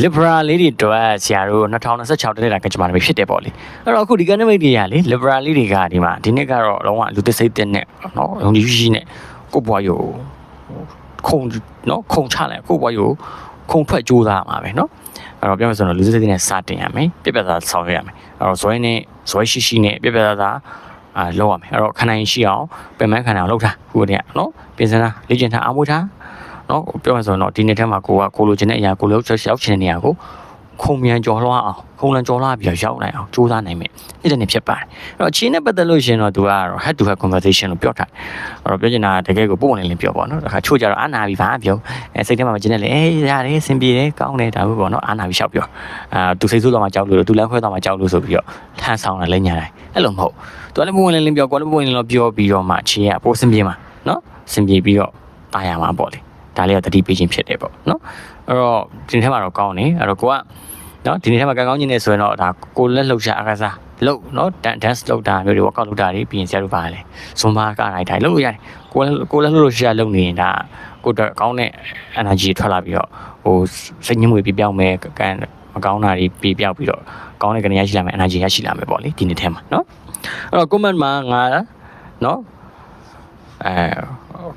liberal လေးတွေတော့ဆရာတို့2026တနေ့တာကကျွန်တော်ဖြစ်တယ်ပေါ့လေအဲ့တော့အခုဒီ academic တွေကလေ liberal လေးတွေကဒီမှာဒီနေ့ကတော့လုံးဝလူသစ်စိတ်တဲ့နဲ့နော်ယုံကြည်ရှိနဲ့ကိုဘွားရိုခုံနော်ခုံချလိုက်ကိုဘွားရိုခုံထွက်ကြိုးစားမှာပဲနော်အဲ့တော့ပြောမှဆိုတော့လူသစ်စိတ်တဲ့နဲ့စတင်ရမယ်ပြပြသားဆောင်ရွက်ရမယ်အဲ့တော့ဇွဲရှိနဲ့ပြပြသားလောက်ရမယ်အဲ့တော့ခဏရင်ရှိအောင်ပြင်ပန်းခဏအောင်လောက်ထားခုတည်းကနော်ပြင်စင်တာလေ့ကျင့်ထားအားမွေးထားနော်ပြောမှဆိုတော့ဒီနေ့ထဲမှာကိုလိုချင်တဲ့အရာကိုရောက်ချင်တဲ့နေရာကိုခုံမြန်ကြော်လွှားအောင်ခုံလန်ကြော်လွှားပြီးရောက်နိုင်အောင်စူးစမ်းနိုင်မယ်အဲ့ဒါနဲ့ဖြစ်ပါတယ်အဲ့တော့အချင်းနဲ့ပတ်သက်လို့ရှင်တော့သူကတော့ head to head conversation လို့ပြောထားအဲ့တော့ပြောချင်တာတကယ်ကိုပုံဝင်လင်းပြောပေါ့နော်ဒါခါချို့ကြတော့အာနာပြီးဘာပြောစိတ်ထဲမှာမကျင်နဲ့လေရတယ်အဆင်ပြေတယ်ကောင်းတယ်ဒါပဲပေါ့နော်အာနာပြီးရှောက်ပြောသူစိတ်ဆိုးတော့မှကြောက်လို့သူလမ်းခွဲတော့မှကြောက်လို့ဆိုပြီးတော့ထမ်းဆောင်တာလည်းညာတိုင်းအဲ့လိုမဟုတ်သူလည်းပုံဝင်လင်းပြောကိုလည်းပုံဝင်လင်းပြောပြီးတော့မှအချင်းကအပိုးစင်ပြေမှာနော်စင်ပြေပြီးတော့တာယာမှာပေါ့လေဒါလေးကတတိပေးခြင်းဖြစ်တယ်ပေါ့နော်အဲ့တော့ဒီနေ့ထဲမှာတော့ကောင်းနေအဲ့တော့ကိုကနော်ဒီနေ့ထဲမှာကောင်းခြင်းနေဆိုရင်တော့ဒါကိုလက်လှုပ်ရှားအားကစားလှုပ်နော် dance လှုပ်တာမျိုးတွေ workout လှုပ်တာတွေပြီးရင်ဆရာတို့ပါလေဇွန်ဘာကတိုင်းတိုင်းလှုပ်လို့ရတယ်ကိုလက်လှုပ်လို့ရှာလှုပ်နေရင်ဒါကိုတော့ကောင်းတဲ့ energy ထွက်လာပြီးတော့ဟိုစိတ်ညစ်မွေပြပြောင်းမယ်ကန်မကောင်းတာတွေပြပြောက်ပြီးတော့ကောင်းတဲ့ကနေရရှိလာမယ် energy ရရှိလာမယ်ပေါ့လေဒီနေ့ထဲမှာနော်အဲ့တော့ comment မှာငါနော်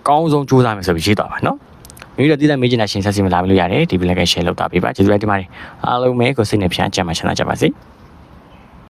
ကောင်းဆုံးကြိုးစားမယ်ဆိုပြီးရေးသွားပါနော်မိတို့တည်တဲ့မေးချင်တာရှင်းဆက်စီမလာမလို့ရတယ်ဒီ black share လောက်တာပေးပါကျေးဇူးတင်ပါတယ်အားလုံးပဲကိုစိတ်နဲ့ဖြာချမ်းချမ်းချမ်းသာကြပါစေ